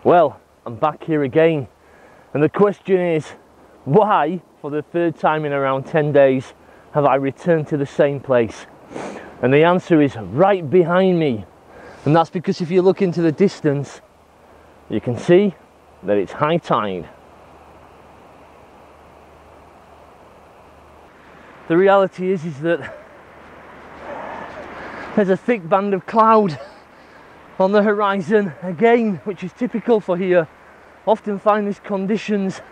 Well, I'm back here again, and the question is, why, for the third time in around 10 days, have I returned to the same place? And the answer is right behind me, and that's because if you look into the distance, you can see that it's high tide. The reality is that there's a thick band of cloud on the horizon again, which is typical for here. Often find these conditions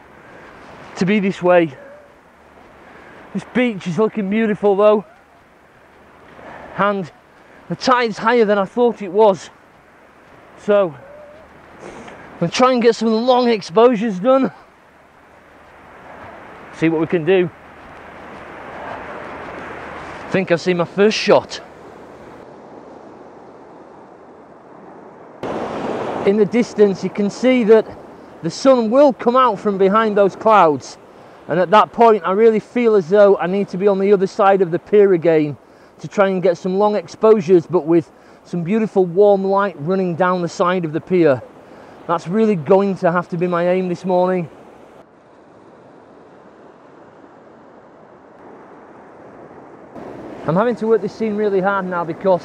to be this way. This beach is looking beautiful though, and the tide's higher than I thought it was, so I'm going to try and get some long exposures done, see what we can do. I think I've seen my first shot. In the distance you can see that the sun will come out from behind those clouds, and at that point I really feel as though I need to be on the other side of the pier again to try and get some long exposures, but with some beautiful warm light running down the side of the pier. That's really going to have to be my aim this morning. I'm having to work this scene really hard now because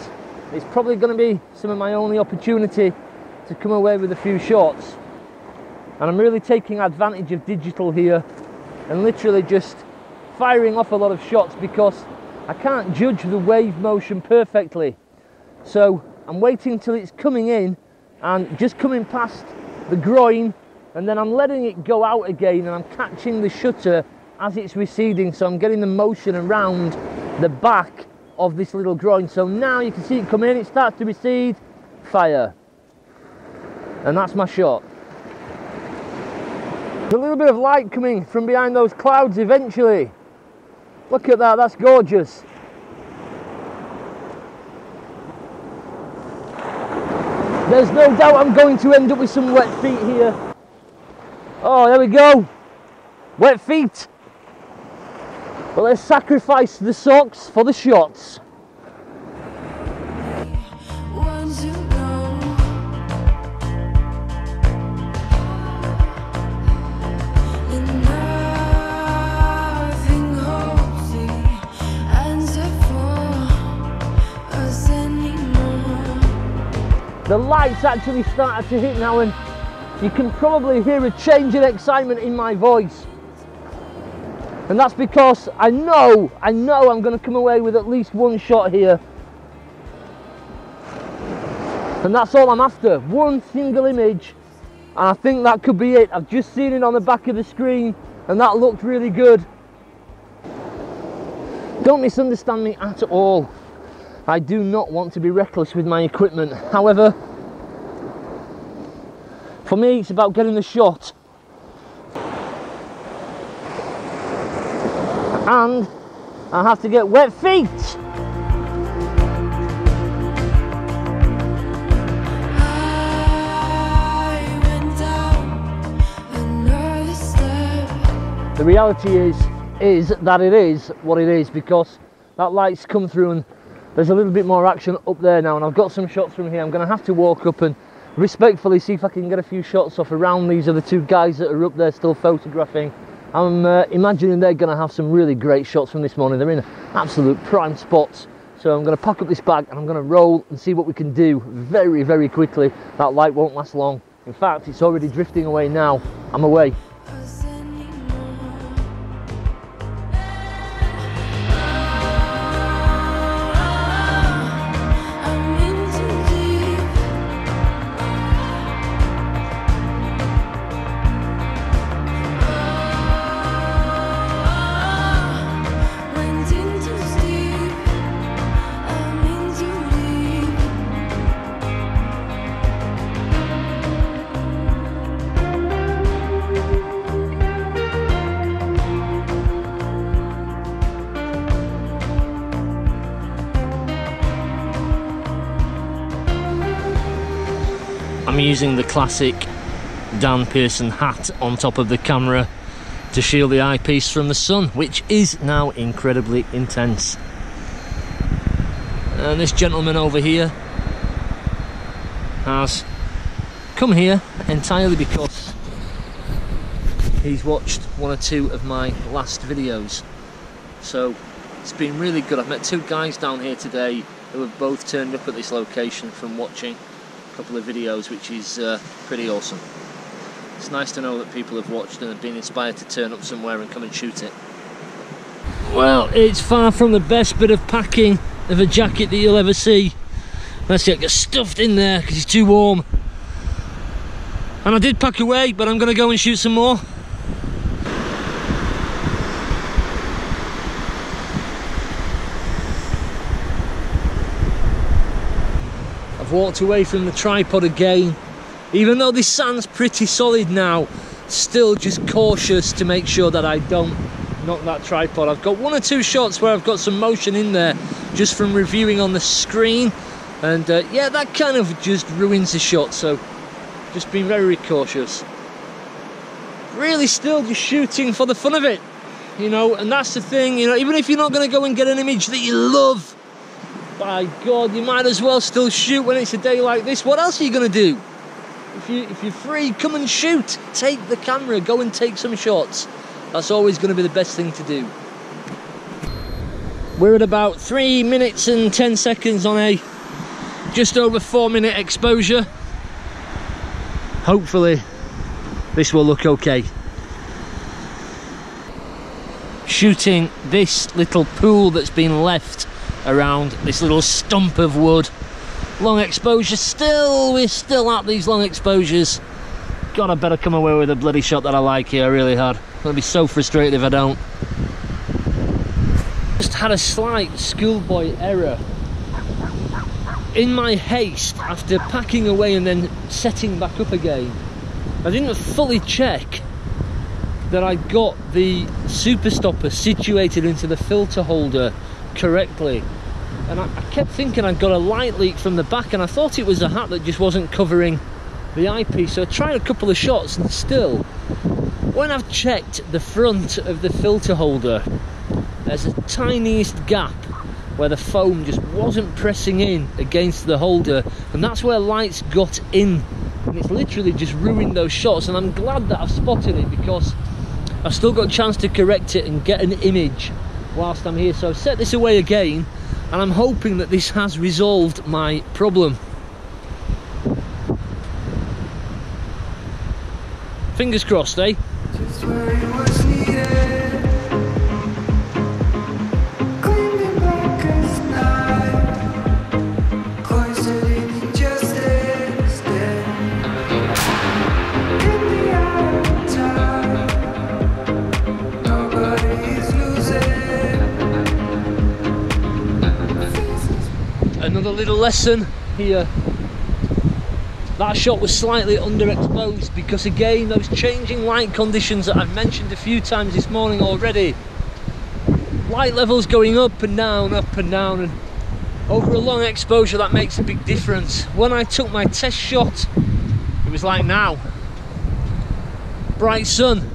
it's probably going to be some of my only opportunity to come away with a few shots, and I'm really taking advantage of digital here and literally just firing off a lot of shots because I can't judge the wave motion perfectly. So I'm waiting till it's coming in and just coming past the groin, and then I'm letting it go out again and I'm catching the shutter as it's receding, so I'm getting the motion around the back of this little groin. So now you can see it come in, it starts to recede, fire. And that's my shot. There's a little bit of light coming from behind those clouds eventually. Look at that, that's gorgeous. There's no doubt I'm going to end up with some wet feet here. Oh, there we go. Wet feet. But let's sacrifice the socks for the shots. The lights actually started to hit now, and you can probably hear a change in excitement in my voice. And that's because I know I'm going to come away with at least one shot here. And that's all I'm after, one single image. And I think that could be it. I've just seen it on the back of the screen and that looked really good. Don't misunderstand me at all. I do not want to be reckless with my equipment. However, for me it's about getting the shot. And I have to get wet feet. The reality is that it is what it is, because that light's come through and there's a little bit more action up there now, and I've got some shots from here. I'm going to have to walk up and respectfully see if I can get a few shots off around these other two guys that are up there still photographing. I'm imagining they're going to have some really great shots from this morning. They're in absolute prime spots. So I'm going to pack up this bag and I'm going to roll and see what we can do very, very quickly. That light won't last long. In fact, it's already drifting away now. I'm away. I'm using the classic Dan Pearson hat on top of the camera to shield the eyepiece from the sun, which is now incredibly intense. And this gentleman over here has come here entirely because he's watched one or two of my last videos. So it's been really good. I've met two guys down here today who have both turned up at this location from watching a couple of videos, which is pretty awesome. It's nice to know that people have watched and have been inspired to turn up somewhere and come and shoot it. Well, it's far from the best bit of packing of a jacket that you'll ever see. Let's get stuffed in there because it's too warm. And I did pack away, but I'm going to go and shoot some more. I've walked away from the tripod again. Even though this sand's pretty solid now, still just cautious to make sure that I don't knock that tripod. I've got one or two shots where I've got some motion in there just from reviewing on the screen, and yeah, that kind of just ruins the shot, so just being very cautious. Really still just shooting for the fun of it, you know, and that's the thing, you know, even if you're not going to go and get an image that you love, by God, you might as well still shoot when it's a day like this. What else are you going to do? If you're free, come and shoot. Take the camera, go and take some shots. That's always going to be the best thing to do. We're at about 3 minutes and 10 seconds on a just over 4 minute exposure. Hopefully this will look okay. Shooting this little pool that's been left around this little stump of wood. Long exposure still, we're still at these long exposures. God, I better come away with a bloody shot that I like here, really hard. I'm gonna be so frustrated if I don't. Just had a slight schoolboy error. In my haste, after packing away and then setting back up again, I didn't fully check that I got the super stopper situated into the filter holder correctly. And I kept thinking I'd got a light leak from the back, and I thought it was a hat that just wasn't covering the eyepiece. So I tried a couple of shots, and still, when I've checked the front of the filter holder, there's a tiniest gap where the foam just wasn't pressing in against the holder, and that's where lights got in, and it's literally just ruined those shots. And I'm glad that I've spotted it, because I've still got a chance to correct it and get an image whilst I'm here. So I've set this away again, and I'm hoping that this has resolved my problem. Fingers crossed, eh? Just where it was needed. Gleaming black as night. Cloistered in injustice. Dead in the eye of time. Nobody's losing. Another little lesson here. That shot was slightly underexposed because, again, those changing light conditions that I've mentioned a few times this morning already. Light levels going up and down, and over a long exposure that makes a big difference. When I took my test shot, it was like now. Bright sun.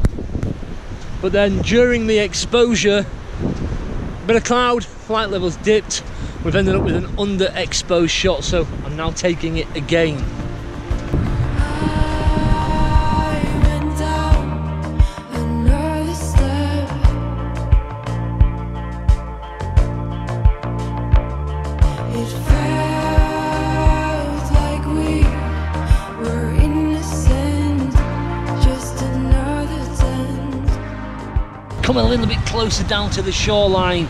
But then during the exposure, a bit of cloud, light levels dipped. We've ended up with an underexposed shot, so I'm now taking it again. Coming a little bit closer down to the shoreline.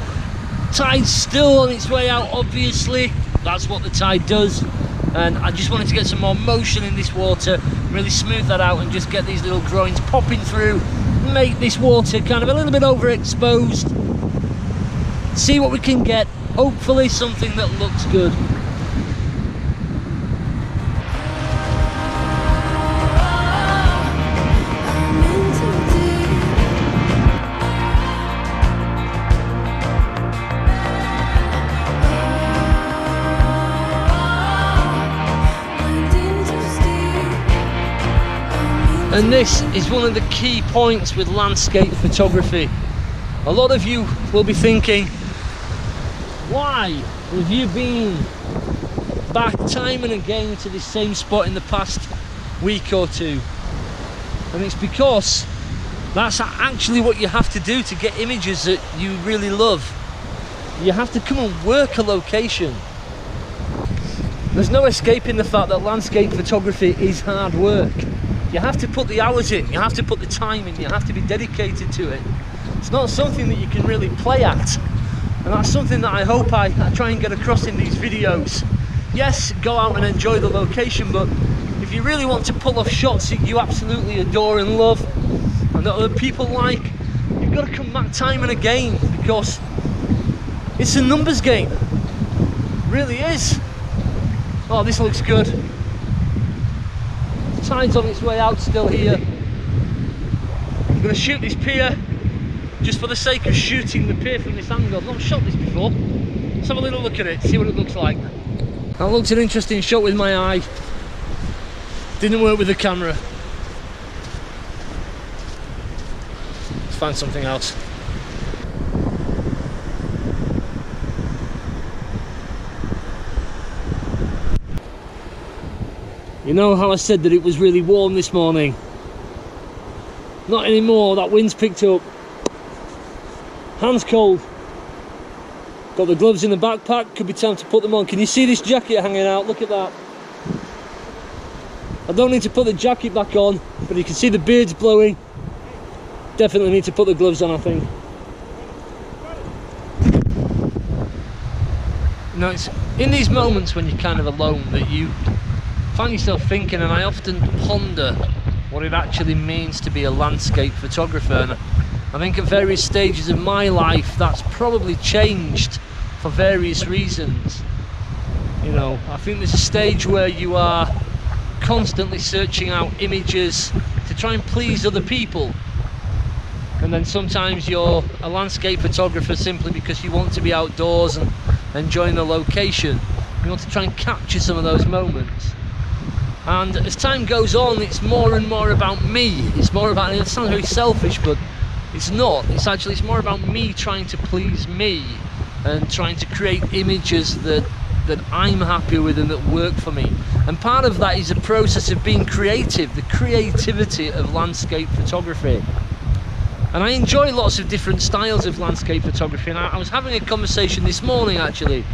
Tide's still on its way out, obviously. That's what the tide does. And I just wanted to get some more motion in this water, really smooth that out and just get these little groins popping through, make this water kind of a little bit overexposed. See what we can get. Hopefully something that looks good. And this is one of the key points with landscape photography. A lot of you will be thinking, why have you been back time and again to this same spot in the past week or two. And it's because that's actually what you have to do to get images that you really love. You have to come and work a location. There's no escaping the fact that landscape photography is hard work. You have to put the hours in, you have to put the time in, you have to be dedicated to it. It's not something that you can really play at. And that's something that I hope I try and get across in these videos. Yes, go out and enjoy the location, but if you really want to pull off shots that you absolutely adore and love, and that other people like, you've got to come back time and again, because it's a numbers game. It really is. Oh, this looks good. The tide's on its way out still here. I'm going to shoot this pier just for the sake of shooting the pier from this angle. I've not shot this before. Let's have a little look at it, see what it looks like. That looks an interesting shot with my eye. Didn't work with the camera. Let's find something else. You know how I said that it was really warm this morning? Not anymore, that wind's picked up. Hands cold. Got the gloves in the backpack, could be time to put them on. Can you see this jacket hanging out? Look at that. I don't need to put the jacket back on, but you can see the beard's blowing. Definitely need to put the gloves on, I think. You know, it's in these moments when you're kind of alone that you find yourself thinking, and I often ponder what it actually means to be a landscape photographer. And I think at various stages of my life that's probably changed for various reasons. You know, I think there's a stage where you are constantly searching out images to try and please other people, and then sometimes you're a landscape photographer simply because you want to be outdoors and enjoying the location. You want to try and capture some of those moments. And as time goes on, it's more and more about me. It's more about, it sounds very selfish, but it's not. It's more about me trying to please me and trying to create images that I'm happy with and that work for me. And part of that is a process of being creative, the creativity of landscape photography. And I enjoy lots of different styles of landscape photography, and I was having a conversation this morning actually,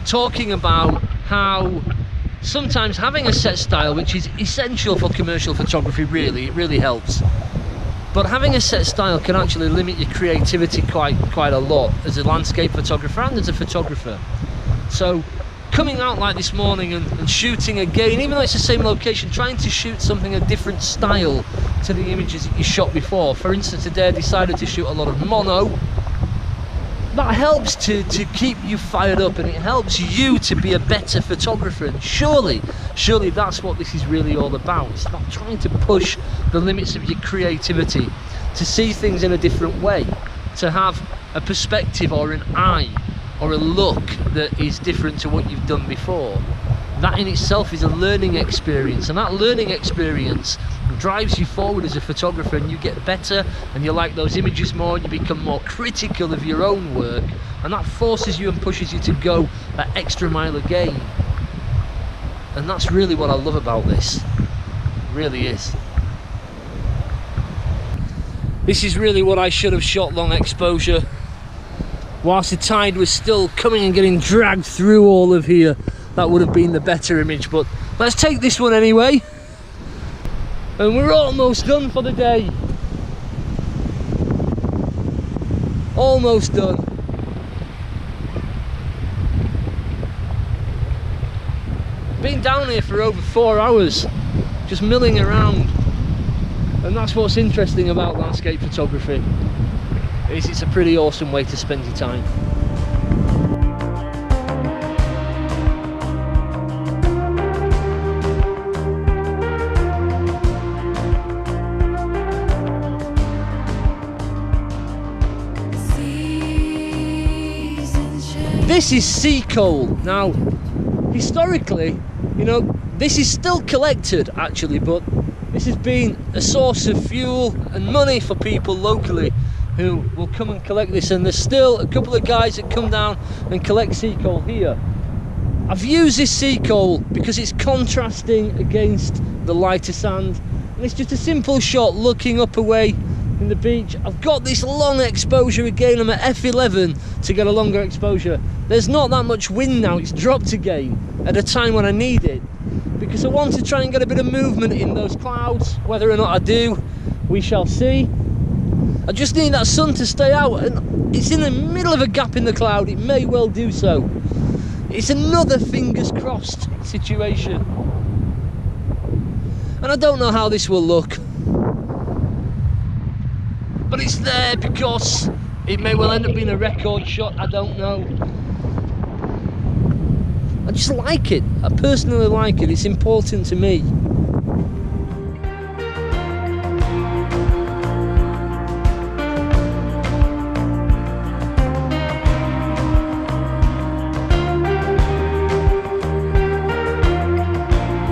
talking about how sometimes having a set style, which is essential for commercial photography, really, it really helps. But having a set style can actually limit your creativity quite a lot as a landscape photographer and as a photographer. So coming out like this morning and shooting again, even though it's the same location, trying to shoot something a different style to the images that you shot before. For instance, today I decided to shoot a lot of mono. That helps to keep you fired up, and it helps you to be a better photographer. And surely that's what this is really all about. It's about trying to push the limits of your creativity, to see things in a different way, to have a perspective or an eye or a look that is different to what you've done before. That in itself is a learning experience, and that learning experience drives you forward as a photographer, and you get better and you like those images more, and you become more critical of your own work, and that forces you and pushes you to go that extra mile again. And that's really what I love about this. It really is. This is really what I should have shot long exposure whilst the tide was still coming and getting dragged through all of here. That would have been the better image, but let's take this one anyway. And we're almost done for the day. Almost done. Been down here for over 4 hours, just milling around. And that's what's interesting about landscape photography, is it's a pretty awesome way to spend your time. This is sea coal. Now, historically, you know, this is still collected actually, but this has been a source of fuel and money for people locally who will come and collect this, and there's still a couple of guys that come down and collect sea coal here. I've used this sea coal because it's contrasting against the lighter sand, and it's just a simple shot looking up away in the beach. I've got this long exposure again. I'm at f11 to get a longer exposure. There's not that much wind now, it's dropped again at a time when I need it, because I want to try and get a bit of movement in those clouds. Whether or not I do, we shall see. I just need that sun to stay out, and it's in the middle of a gap in the cloud. It may well do so. It's another fingers crossed situation, and I don't know how this will look, but it's there because it may well end up being a record shot. I don't know. I just like it. I personally like it. It's important to me.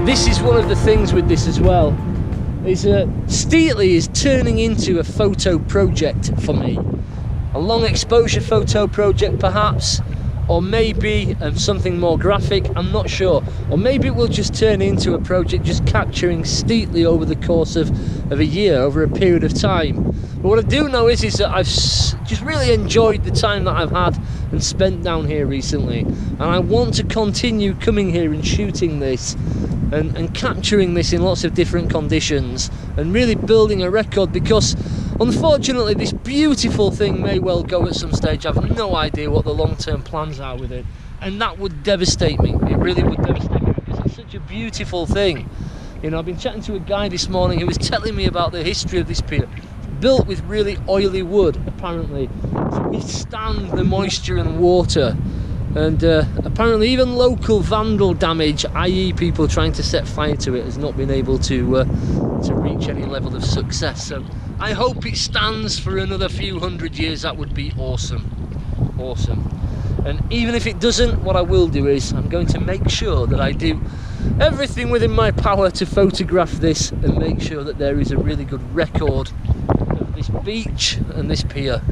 This is one of the things with this as well, is Steetley is turning into a photo project for me. A long exposure photo project perhaps, or maybe something more graphic, I'm not sure. Or maybe it will just turn into a project just capturing Steetley over the course of a year, over a period of time. But what I do know is that I've just really enjoyed the time that I've had and spent down here recently, and I want to continue coming here and shooting this and capturing this in lots of different conditions and really building a record, because unfortunately this beautiful thing may well go at some stage. I have no idea what the long-term plans are with it, and that would devastate me. It really would devastate me, because it's such a beautiful thing. You know, I've been chatting to a guy this morning who was telling me about the history of this pier. Built with really oily wood, apparently, to withstand the moisture and water. And apparently even local vandal damage, i.e. people trying to set fire to it, has not been able to reach any level of success. So I hope it stands for another few hundred years. That would be awesome. Awesome. And even if it doesn't, what I will do is I'm going to make sure that I do everything within my power to photograph this and make sure that there is a really good record of this beach and this pier.